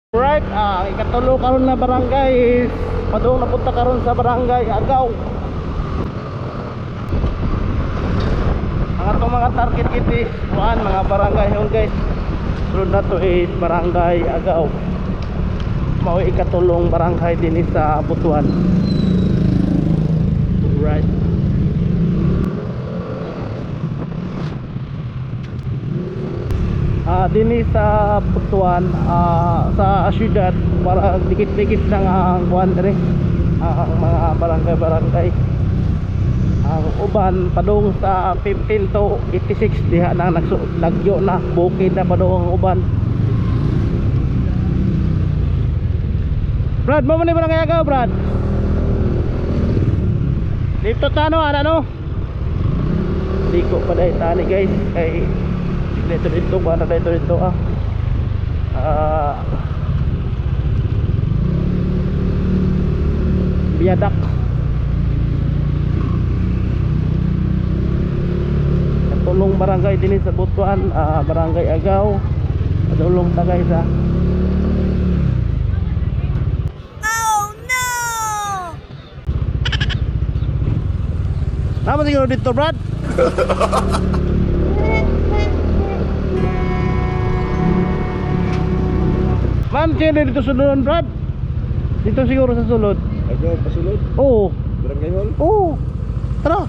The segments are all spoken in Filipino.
Right, ikatulo karon na barangay is padung napunta karon sa barangay Agaw. Ang atong mga target kit is mga barangay hol guys. Sunod na to is barangay Agaw. Mao ikatulong barangay din sa Butuan. Right. Dini sa Butuan, sa syudad para dikit-dikit lang ang kuan dire, ang mga barangay-barangay. Ang uban padung sa 15 to 86 diha na nagyo na bukid na padung ang uban. Brad, mo man barangay Agaw, Brad. Dito tano ano? Liko pa dai tani guys kay dito para dito biyadak tulong barangay din sa Butuan, barangay Agaw tulong ta guys Oh no! Tama siguro dito, Brad. Ma'am, sino dito sulod, Brad? Dito siguro sa sulod. Agaw pasulod? Oo. Barangay hall? Oo. Tara.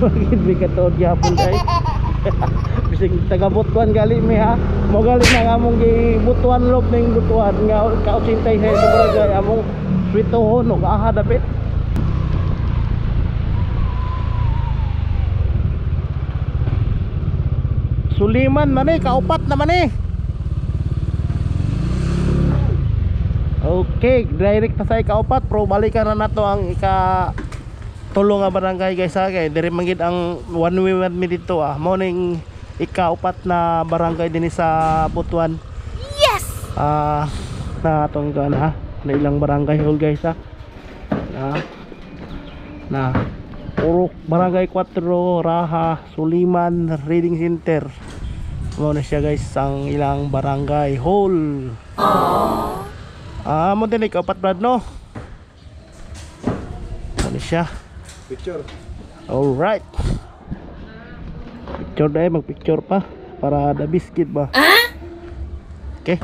Bakit may katood yapon tayo? Bising taga-Butuan gali mi ha. Mo gali na among gi-Butuan loob ning Butuan nga ka-86 sa barangay among switohon og aha dapit. Suliman man kaupat naman Okay, direct na sa kaupat pro balikan na nato ang tulong nga barangay guys kay dire manggid ang one way man mi dito mo ning ikaupat na barangay din sa Butuan. Yes! Na atong na ilang barangay hol guys na Urok, Barangay 4, Raha, Suliman, Reading Center. Mo na siya guys ang ilang barangay hall. Mo din ikapat Brad no. Mo na siya. Picture. Alright. Picture dai mag-picture pa para ada biscuit ba. Okay.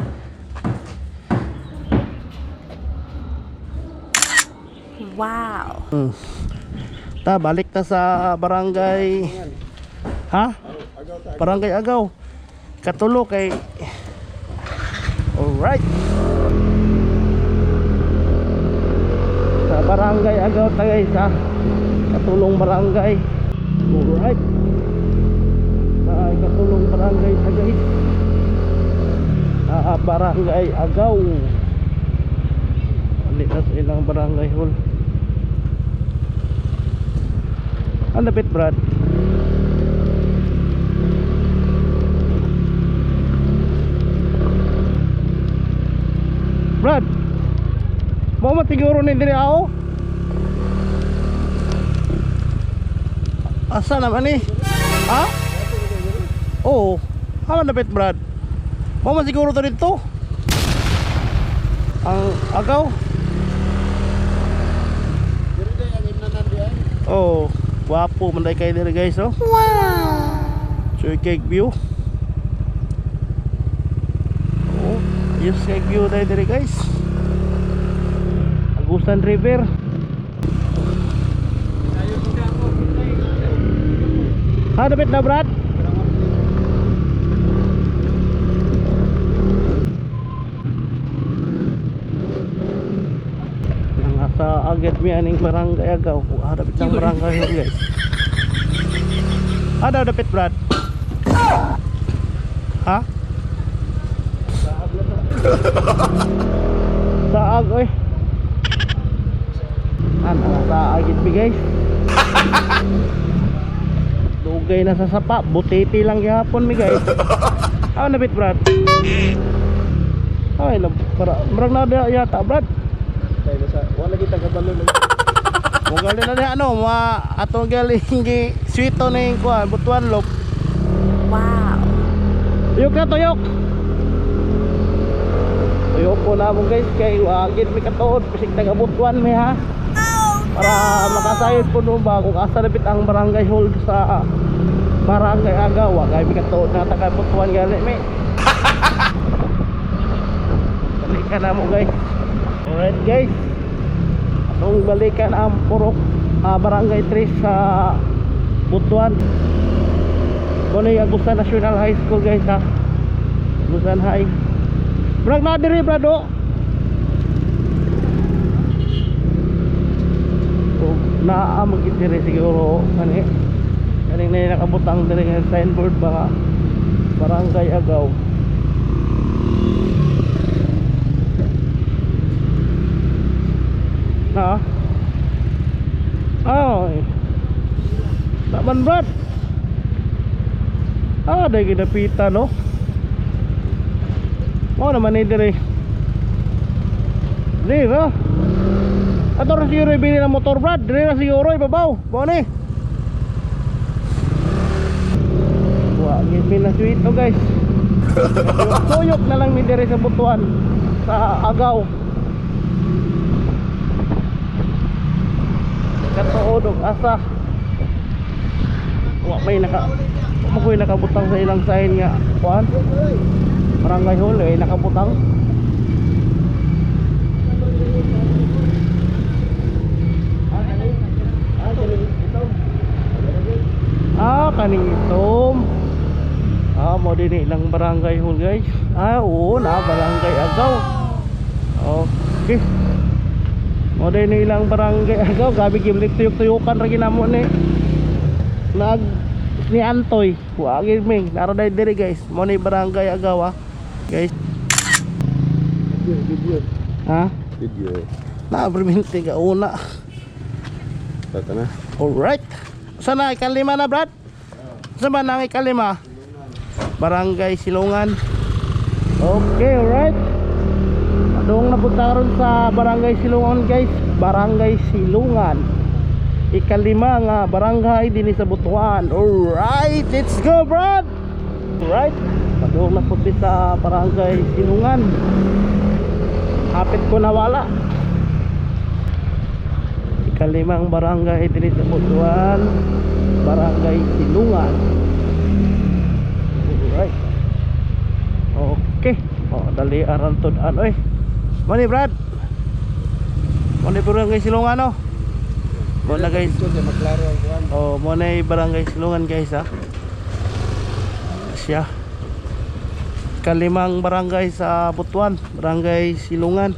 Wow! Ta balik ta sa barangay barangay Agaw katulo kay alright sa barangay Agaw ta guys katulong barangay alright sa katulong barangay ta guys barangay Agaw balik na sa ilang barangay hall. Ang lapit Brad. Brad, mau matiguro ni diri ako? Asa naman ni? Ha? Oo. Haman lapit Brad. Mau matiguro to dito? Ang Agaw? Oo. Wapo manday kayo dito guys oh. Wow! So cake view. Oh, yung cake view tayo dito guys. Agusan River. Dapat na Brad. Sa agad mi aning barangay Agaw. Dapat ng barangay yun guys. Dapat Brad. Ha? Saag oy. Saag it mi guys. Dugay na sa sapa. Butiti lang gihapon mi guys. Dapat Brad. Ay, para marag na yata Brad. Kaya sa wala kita kabalo. Kung galing na ano, atong galing gi sweeto na yung kuha, Butuan lop. Wow! Tuyok na tuyok. Tuyok po na mo guys. Kay wagin may katuod. Pasig tagabutuan may ha. Para makasayod po no ba kung asa lapit ang barangay hall sa barangay Agaw. Kay may katuod na tagabutuan gali may. Balikan na mo guys. Alright guys. Atong balikan ang Purok barangay 3 sa Butuan. Kung ano yung Agusan National High School guys ha. Agusan High. Brag na diri brado. So, naamag diri siguro kani. Kaning na nakabutang diri nga signboard ba barangay Agaw. Na. Ay. Taman brad. Dahil kinapita no. Mo naman ni dire. Dire na. Ato ra siguro ibili ng motor brad. Dire na siguro ibabaw. Mo ni. Wa give me na sweet oh guys. Tuyok na lang ni dire sa Butuan sa Agaw. Katuod og asa. Wa may makoy nakabutang sa ilang sign nga kuan barangay hall eh nakabutang kaning itom mo din ilang barangay hall guys oo na barangay Agaw okay mo din ilang barangay Agaw gabi gimlik tuyok-tuyokan ra ginamo ni nag ni Antoy wagi ming naro dai diri guys mo ni barangay Agaw guys Video. ha Video. na perminti ka una Tata na. alright sana ikalima na brad saan nang ikalima barangay Silungan okay alright adong napunta ron sa barangay Silungan guys barangay Silungan ikalima nga barangay din sa Butuan. Alright, let's go brad. Alright, padung na puti sa barangay Silungan. Hapit ko nawala. Ikalimang barangay din sa Butuan, barangay Silungan. Alright. Okay. Dali aran tudan oy. Mani brad. Mani barangay Silungan no. Muna guys. Maklaro ang kuan. Muna yung barangay Silungan guys ha. Siya. Kalimang barangay sa Butuan, barangay Silungan.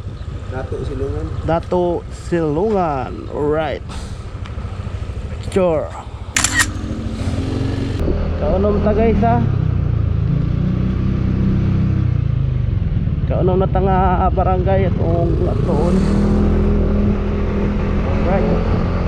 Dato Silungan. Alright. Picture. Kaunom ta guys ha. Kaunom na tanga barangay atong atoon. Alright.